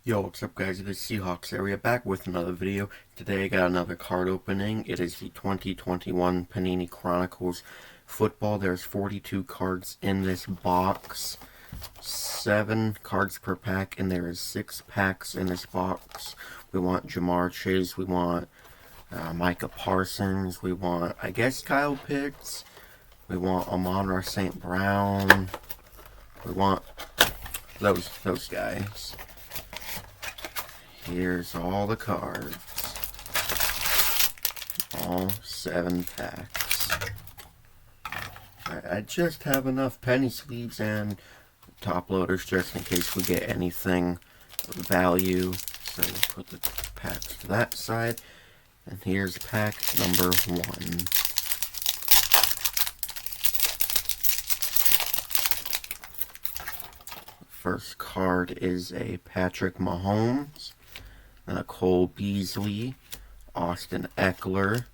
Yo, what's up guys, it is Seahawks area back with another video. Today I got another card opening. It is the 2021 Panini Chronicles football. There's 42 cards in this box. 7 cards per pack, and there is 6 packs in this box. We want Jamar Chase, we want Micah Parsons, we want, I guess, Kyle Pitts, we want Amon-Ra St. Brown, we want those guys. Here's all the cards. All 7 packs. I just have enough penny sleeves and top loaders just in case we get anything of value. So we'll put the packs to that side. And here's pack number 1. First card is a Patrick Mahomes, a Cole Beasley, Austin Eckler,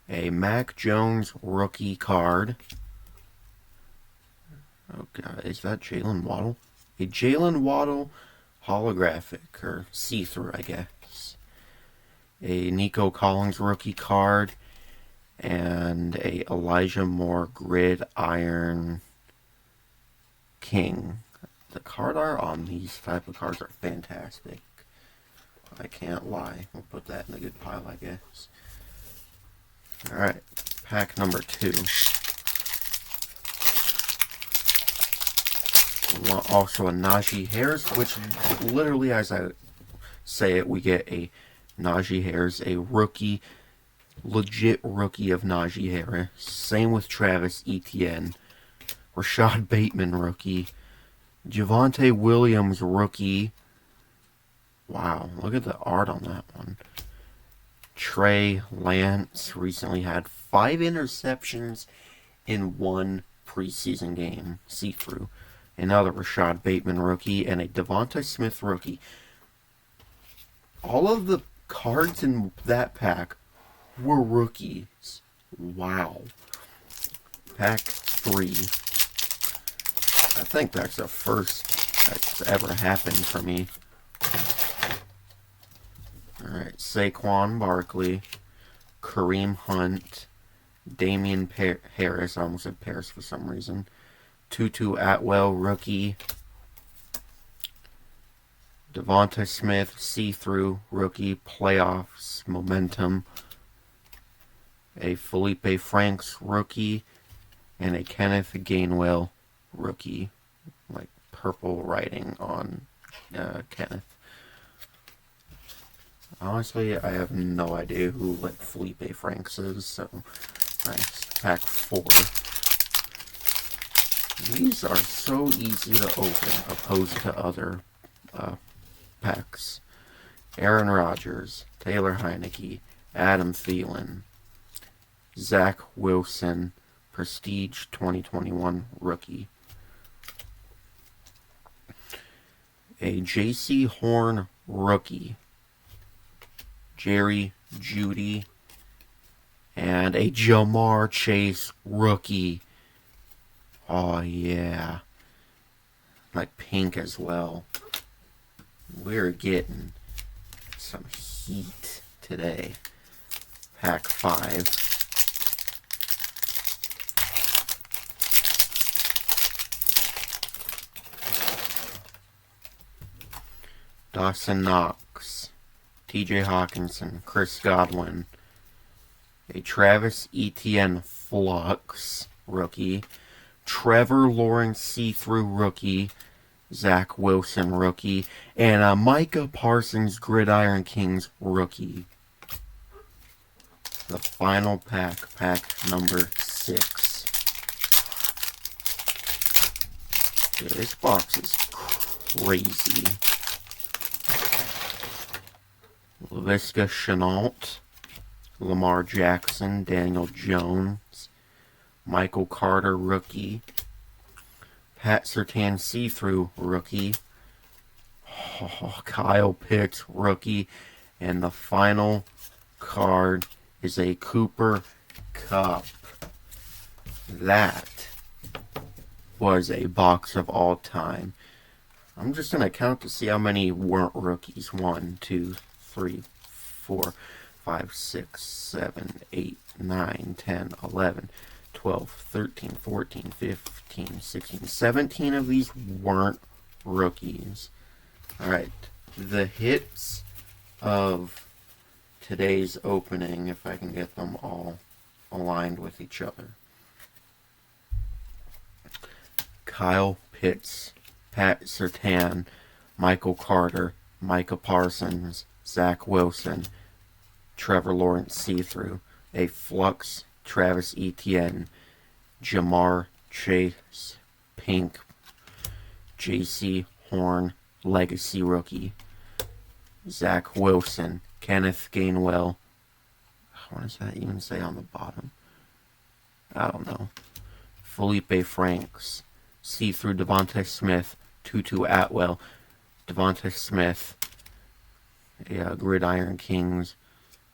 a Mac Jones rookie card. Oh god, is that Jalen Waddle? A Jalen Waddle holographic, or see-through, I guess. A Nico Collins rookie card, and a Elijah Moore Gridiron King. The card art on these type of cards are fantastic. I can't lie. We'll put that in a good pile, I guess. Alright, pack number 2. We want also a Najee Harris, which literally, as I say it, we get a Najee Harris, a rookie, legit rookie of Najee Harris. Same with Travis Etienne. Rashad Bateman rookie. Javonte Williams rookie. Wow, look at the art on that one. Trey Lance recently had 5 interceptions in 1 preseason game. See-through. Another Rashad Bateman rookie and a Devonta Smith rookie. All of the cards in that pack were rookies. Wow. Pack 3. I think that's the first that's ever happened for me. Alright, Saquon Barkley, Kareem Hunt, Damian Harris, I almost said Paris for some reason, Tutu Atwell rookie, Devonta Smith see-through rookie, playoffs, momentum, a Felipe Franks rookie, and a Kenneth Gainwell rookie, like purple writing on Kenneth. Honestly, I have no idea who like Felipe Franks is, so nice. Pack 4. These are so easy to open opposed to other packs. Aaron Rodgers, Taylor Heineke, Adam Thielen, Zach Wilson, Prestige 2021 rookie. A J.C. Horn rookie. Jerry Jeudy, and a Jamar Chase rookie. Oh yeah, like pink as well. We're getting some heat today. Pack 5. Dawson Knox, TJ Hawkinson, Chris Godwin, a Travis Etienne Flux rookie, Trevor Lawrence see-through rookie, Zach Wilson rookie, and a Micah Parsons Gridiron Kings rookie. The final pack, pack number 6. Dude, this box is crazy. Laviska Shenault, Lamar Jackson, Daniel Jones, Michael Carter rookie, Pat Surtain see-through rookie, Kyle Pitts rookie, and the final card is a Cooper Kupp. That was a box of all time. I'm just going to count to see how many weren't rookies. 1, 2, 3, 4, 5, 6, 7, 8, 9, 10, 11, 12, 13, 14, 15, 16, 17 of these weren't rookies. Alright, the hits of today's opening, if I can get them all aligned with each other. Kyle Pitts, Pat Surtain, Michael Carter, Micah Parsons, Zach Wilson, Trevor Lawrence see-through, a Flux, Travis Etienne, Jamar Chase, Pink, J.C. Horn, Legacy Rookie, Zach Wilson, Kenneth Gainwell, what does that even say on the bottom? I don't know. Felipe Franks, see-through Devontae Smith, Tutu Atwell, Devontae Smith, Gridiron Kings,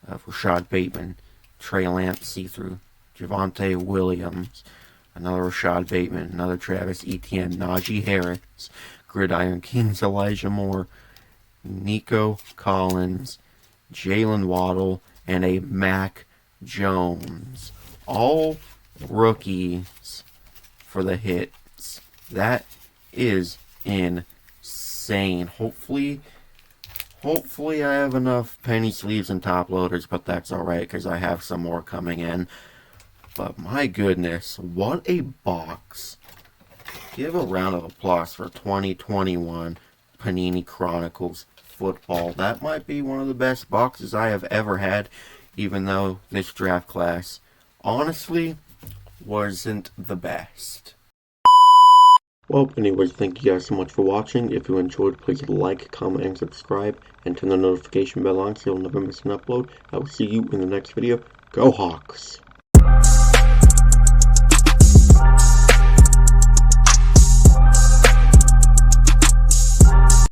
Rashad Bateman, Trey Lance see-through, Javonte Williams, another Rashad Bateman, another Travis Etienne, Najee Harris, Gridiron Kings, Elijah Moore, Nico Collins, Jalen Waddle, and a Mac Jones. All rookies for the hits. That is insane. Hopefully I have enough penny sleeves and top loaders, but that's alright because I have some more coming in. But my goodness, what a box. Give a round of applause for 2021 Panini Chronicles football. That might be one of the best boxes I have ever had, even though this draft class honestly wasn't the best. Well, anyways, thank you guys so much for watching. If you enjoyed, please like, comment, and subscribe, and turn the notification bell on so you'll never miss an upload. I will see you in the next video. Go Hawks!